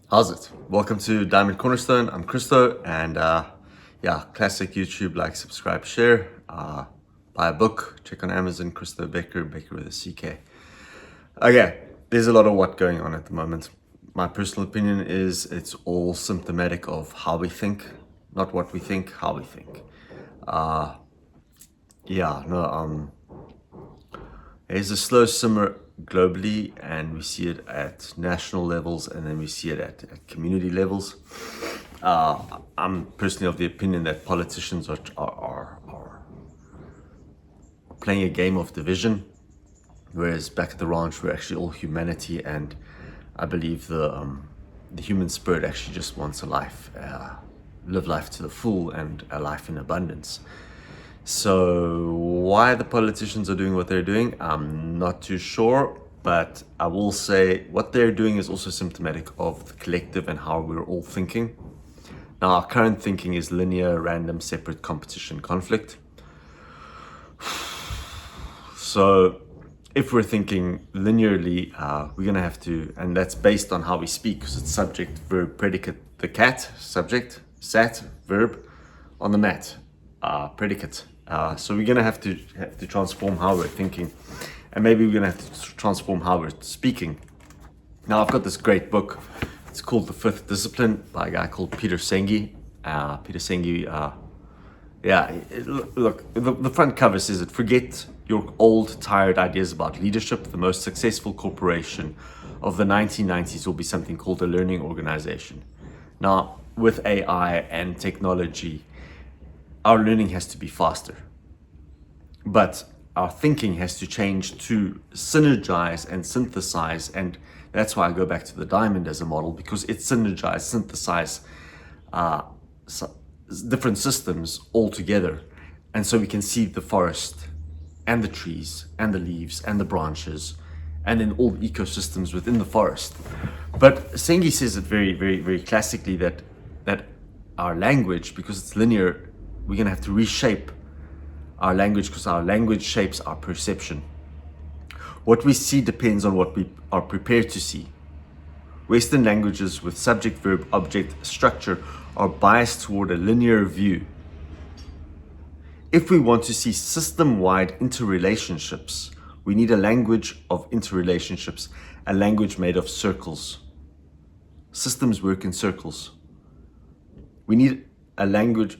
How's it? Welcome to Diamond Cornerstone. I'm Christo, and classic YouTube, like, subscribe, share. Buy a book, check on Amazon, Christo Becker, Becker with a CK. Okay, there's a lot of what going on at the moment. My personal opinion is it's all symptomatic of how we think, not what we think, how we think. There's a slow simmer globally, and we see it at national levels, and then we see it at community levels. I'm personally of the opinion that politicians are playing a game of division, whereas back at the ranch we're actually all humanity, and I believe the human spirit actually just wants a life, live life to the full, and a life in abundance. So why the politicians are doing what they're doing, I'm not too sure, but I will say what they're doing is also symptomatic of the collective and how we're all thinking. Now, our current thinking is linear, random, separate, competition, conflict. So if we're thinking linearly, we're going to have to, and that's based on how we speak, because it's subject, verb, predicate. The cat, subject, sat, verb, on the mat, predicate. So we're going to have to transform how we're thinking, and maybe we're going to have to transform how we're speaking. Now, I've got this great book. It's called The Fifth Discipline by a guy called Peter Senge. Look, the front cover says it: forget your old, tired ideas about leadership. The most successful corporation of the 1990s will be something called a learning organization. Now, with AI and technology, our learning has to be faster, but our thinking has to change to synergize and synthesize, and that's why I go back to the diamond as a model, because it synergizes, synthesize different systems all together, and so we can see the forest and the trees and the leaves and the branches and then all the ecosystems within the forest. But Sengi says it very, very, very classically that our language, because it's linear, we're going to have to reshape our language, because our language shapes our perception. What we see depends on what we are prepared to see. Western languages with subject, verb, object structure are biased toward a linear view. If we want to see system-wide interrelationships, we need a language of interrelationships, a language made of circles. Systems work in circles. We need a language,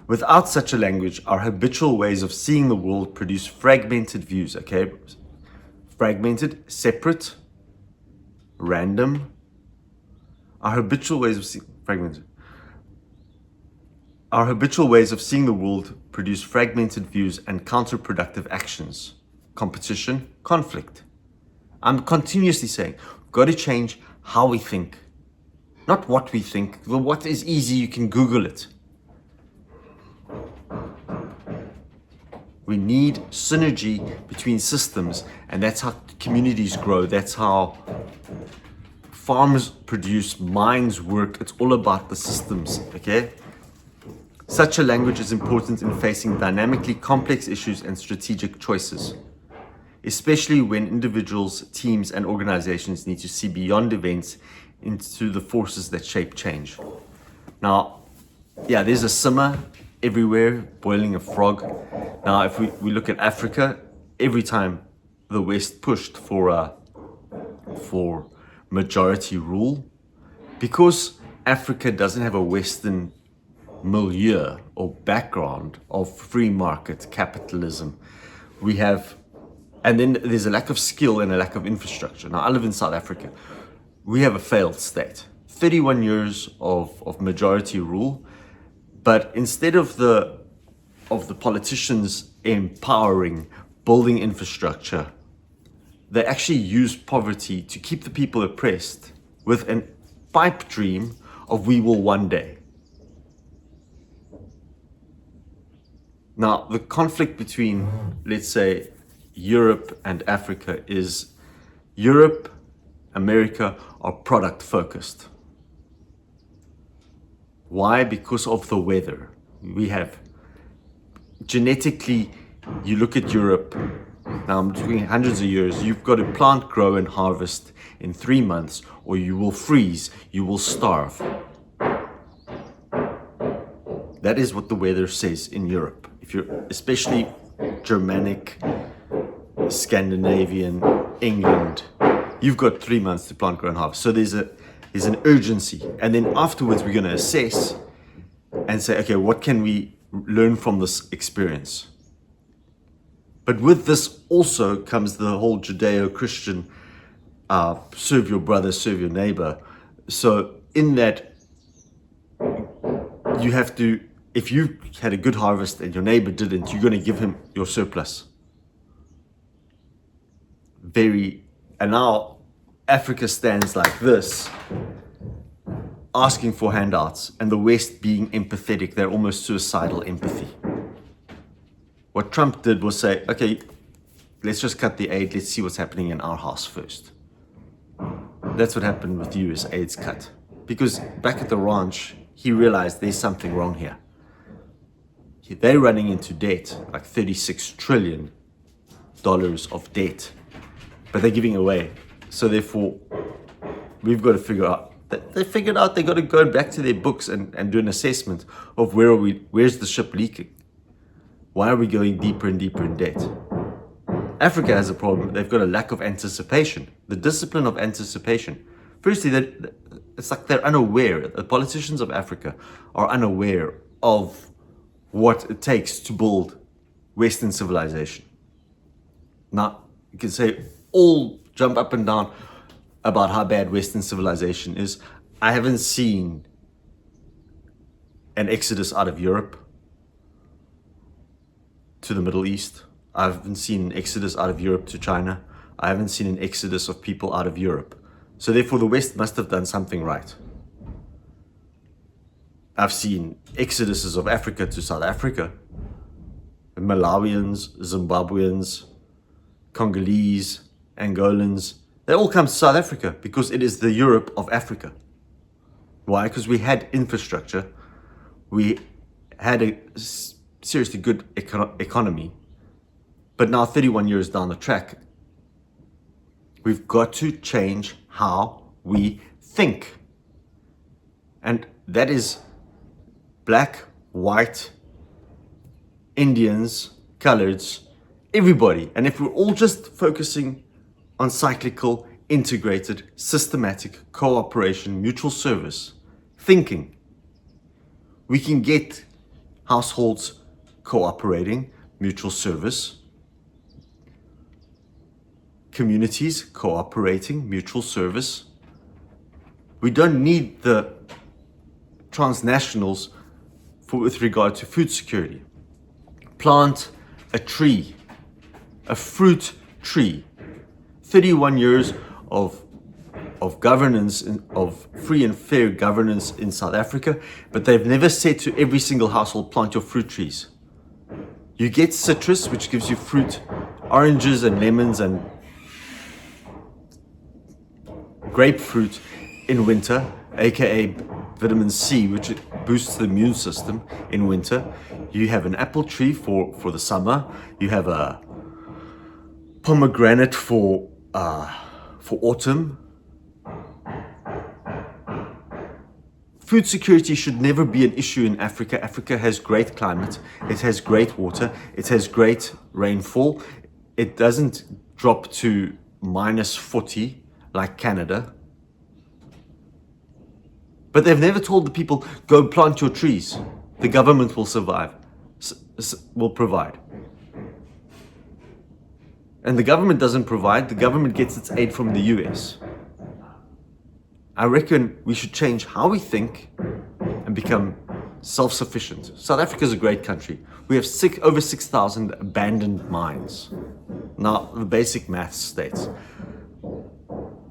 without such a language, our habitual ways of seeing the world produce fragmented views, fragmented, separate, random. Our habitual ways of seeing the world produce fragmented views and counterproductive actions, competition, conflict. I'm continuously saying, we've got to change how we think. Not what we think. The what is easy, you can Google it. We need synergy between systems, and that's how communities grow. That's how farms produce, mines work. It's all about the systems, Such a language is important in facing dynamically complex issues and strategic choices, especially when individuals, teams, and organizations need to see beyond events into the forces that shape change. Now, there's a simmer everywhere, boiling a frog. Now, if we look at Africa, every time the West pushed for majority rule, because Africa doesn't have a Western milieu or background of free market capitalism, and then there's a lack of skill and a lack of infrastructure. Now, I live in South Africa. We have a failed state. 31 years of majority rule, but instead of the politicians empowering, building infrastructure, they actually use poverty to keep the people oppressed with a pipe dream of we will one day. Now, the conflict between, let's say, Europe and Africa is Europe, America are product focused. Why? Because of the weather. We have genetically, you look at Europe, Now I'm talking hundreds of years. You've got to plant, grow, and harvest in 3 months, or you will freeze, you will starve. That is what the weather says in Europe. If you're especially Germanic, Scandinavian, England, you've got 3 months to plant, grow, and harvest. So there's an urgency. And then afterwards, we're going to assess and say, okay, what can we learn from this experience? But with this also comes the whole Judeo-Christian serve your brother, serve your neighbor. So in that, you have to, if you had a good harvest and your neighbor didn't, you're going to give him your surplus. And now Africa stands like this, asking for handouts, and the West being empathetic. They're almost suicidal empathy. What Trump did was say, okay, let's just cut the aid. Let's see what's happening in our house first. That's what happened with US aid's cut. Because back at the ranch, he realized there's something wrong here. They're running into debt, like $36 trillion of debt, but they're giving away. So therefore, we've got to figure out, they figured out they got to go back to their books and do an assessment of where's the ship leaking? Why are we going deeper and deeper in debt? Africa has a problem. They've got a lack of anticipation, the discipline of anticipation. Firstly, it's like they're unaware. The politicians of Africa are unaware of what it takes to build Western civilization. Now, you can say all jump up and down about how bad Western civilization is. I haven't seen an exodus out of Europe to the Middle East. I haven't seen an exodus out of Europe to China. I haven't seen an exodus of people out of Europe. So therefore, the West must have done something right. I've seen exoduses of Africa to South Africa. Malawians, Zimbabweans, Congolese, Angolans, they all come to South Africa because it is the Europe of Africa. Why? Because we had infrastructure. We had a seriously good economy. But now 31 years down the track, we've got to change how we think. And that is black, white, Indians, coloreds, everybody. And if we're all just focusing on cyclical, integrated, systematic cooperation, mutual service, thinking, we can get households cooperating, mutual service, communities cooperating, mutual service. We don't need the transnationals with regard to food security. Plant a tree, a fruit tree. 31 years of governance, of free and fair governance in South Africa, but they've never said to every single household, plant your fruit trees. You get citrus, which gives you fruit, oranges and lemons and grapefruit in winter, aka vitamin C, which boosts the immune system in winter. You have an apple tree for the summer. You have a pomegranate for autumn. Food security should never be an issue in Africa. Africa has great climate. It has great water. It has great rainfall. It doesn't drop to minus 40 like Canada. But they've never told the people, go plant your trees. The government will survive, will provide. And the government doesn't provide, the government gets its aid from the US. I reckon we should change how we think and become self-sufficient. South Africa is a great country. We have over 6,000 abandoned mines. Now, the basic maths states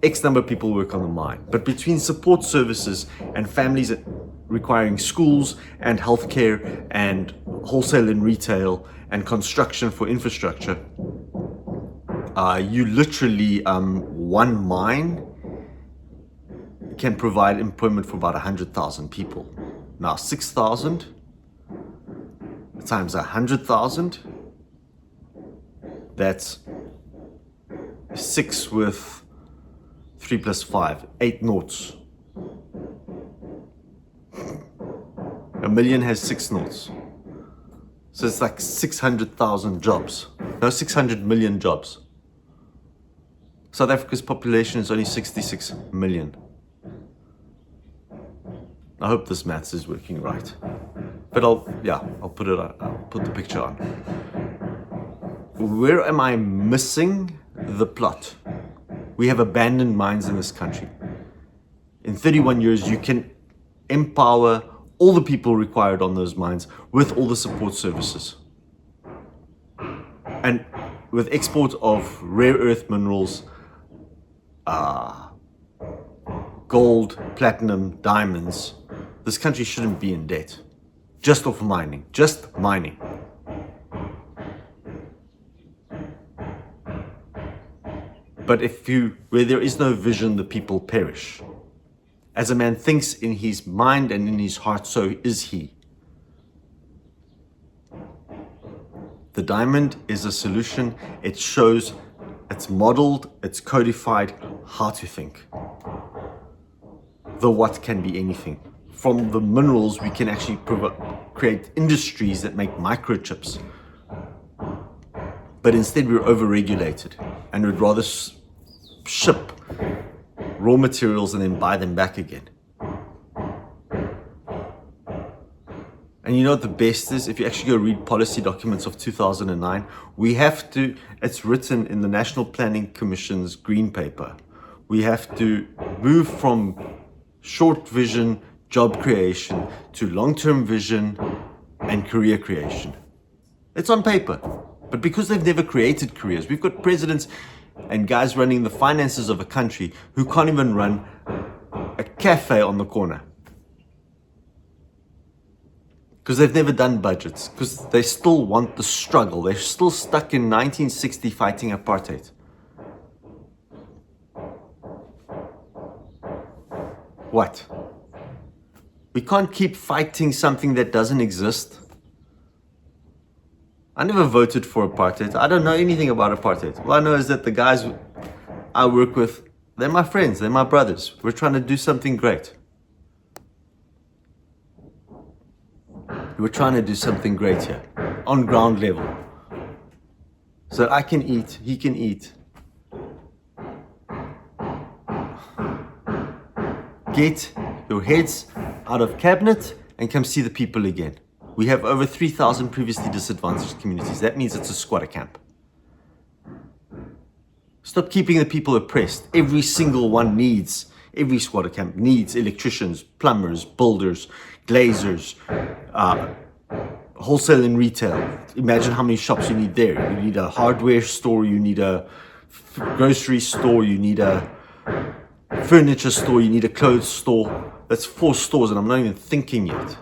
X number of people work on the mine. But between support services and families requiring schools and healthcare and wholesale and retail and construction for infrastructure, you literally, one mine can provide employment for about 100,000 people. Now 6,000 times 100,000, That's 6 with 3 plus 5, 8 noughts. A million has 6 noughts. So it's like 600,000 jobs. No, 600 million jobs. South Africa's population is only 66 million. I hope this maths is working right. But I'll put the picture on. Where am I missing the plot? We have abandoned mines in this country. In 31 years, you can empower all the people required on those mines with all the support services. And with export of rare earth minerals, gold, platinum, diamonds, this country shouldn't be in debt. Just off mining, just mining. But where there is no vision, the people perish. As a man thinks in his mind and in his heart, so is he. The diamond is a solution. It shows, it's modeled, it's codified how to think. The what can be anything. From the minerals, we can actually create industries that make microchips. But instead, we're over-regulated and would rather ship raw materials and then buy them back again. And you know what the best is? If you actually go read policy documents of 2009, it's written in the National Planning Commission's Green Paper. We have to move from short vision, job creation, to long-term vision and career creation. It's on paper. But because they've never created careers, we've got presidents and guys running the finances of a country who can't even run a cafe on the corner. Because they've never done budgets, because they still want the struggle. They're still stuck in 1960 fighting apartheid. What? We can't keep fighting something that doesn't exist. I never voted for apartheid. I don't know anything about apartheid. All I know is that the guys I work with, they're my friends, they're my brothers. We're trying to do something great. We're trying to do something great here, on ground level. So that I can eat, he can eat. Get your heads out of cabinet and come see the people again. We have over 3,000 previously disadvantaged communities. That means it's a squatter camp. Stop keeping the people oppressed. Every squatter camp needs electricians, plumbers, builders, glazers, wholesale and retail. Imagine how many shops you need there. You need a hardware store, you need a grocery store, you need a furniture store, you need a clothes store. That's 4 stores and I'm not even thinking yet.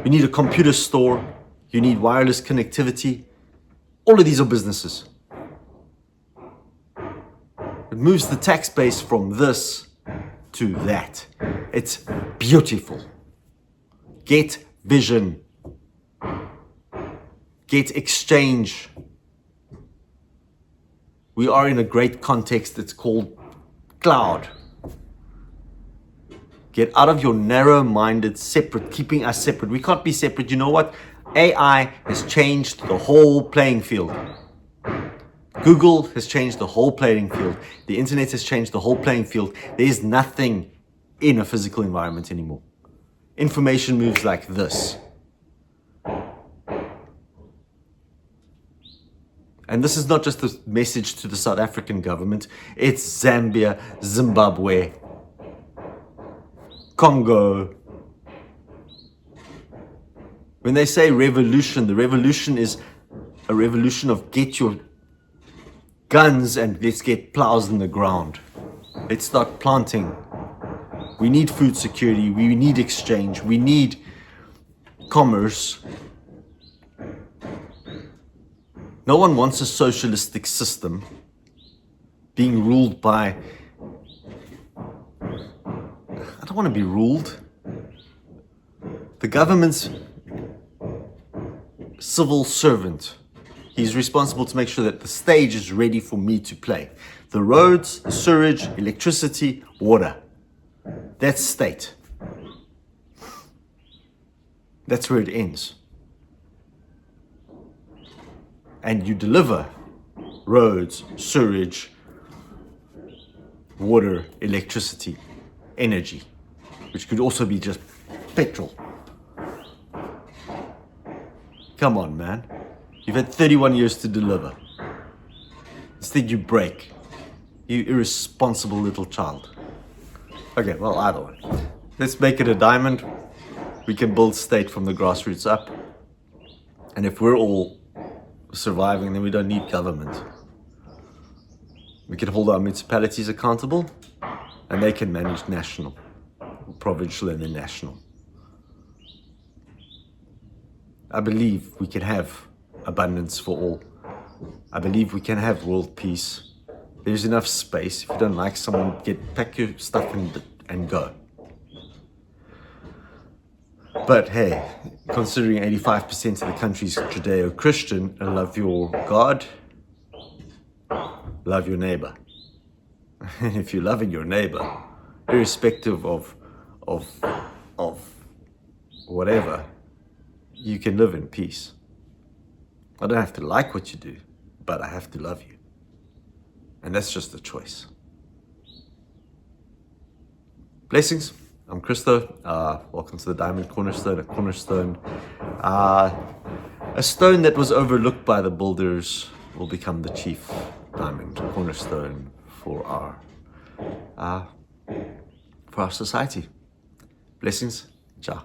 You need a computer store, you need wireless connectivity. All of these are businesses. It moves the tax base from this to that. It's beautiful. Get vision. Get exchange. We are in a great context that's called cloud. Get out of your narrow-minded, keeping us separate. We can't be separate. You know what? AI has changed the whole playing field. Google has changed the whole playing field. The internet has changed the whole playing field. There's nothing in a physical environment anymore. Information moves like this. And this is not just a message to the South African government. It's Zambia, Zimbabwe, Congo. When they say revolution, the revolution is a revolution of get your guns and let's get plows in the ground. Let's start planting. We need food security. We need exchange. We need commerce. No one wants a socialistic system being ruled by... I don't want to be ruled. The government's civil servant. He's responsible to make sure that the stage is ready for me to play. The roads, the sewage, electricity, water. That's state. That's where it ends. And you deliver roads, sewage, water, electricity, energy, which could also be just petrol. Come on, man. You've had 31 years to deliver. Instead you break. You irresponsible little child. Okay, well, either way. Let's make it a diamond. We can build state from the grassroots up. And if we're all surviving, then we don't need government. We can hold our municipalities accountable, and they can manage national, provincial, and then national. I believe we can have abundance for all. I believe we can have world peace. There's enough space. If you don't like someone, pack your stuff and go. But hey, considering 85% of the country is Judeo-Christian, love your God, love your neighbor. And if you're loving your neighbor, irrespective of whatever, you can live in peace. I don't have to like what you do, but I have to love you. And that's just a choice. Blessings. I'm Christo. Welcome to the Diamond Cornerstone, a cornerstone. A stone that was overlooked by the builders will become the chief diamond cornerstone for our society. Blessings. Ciao.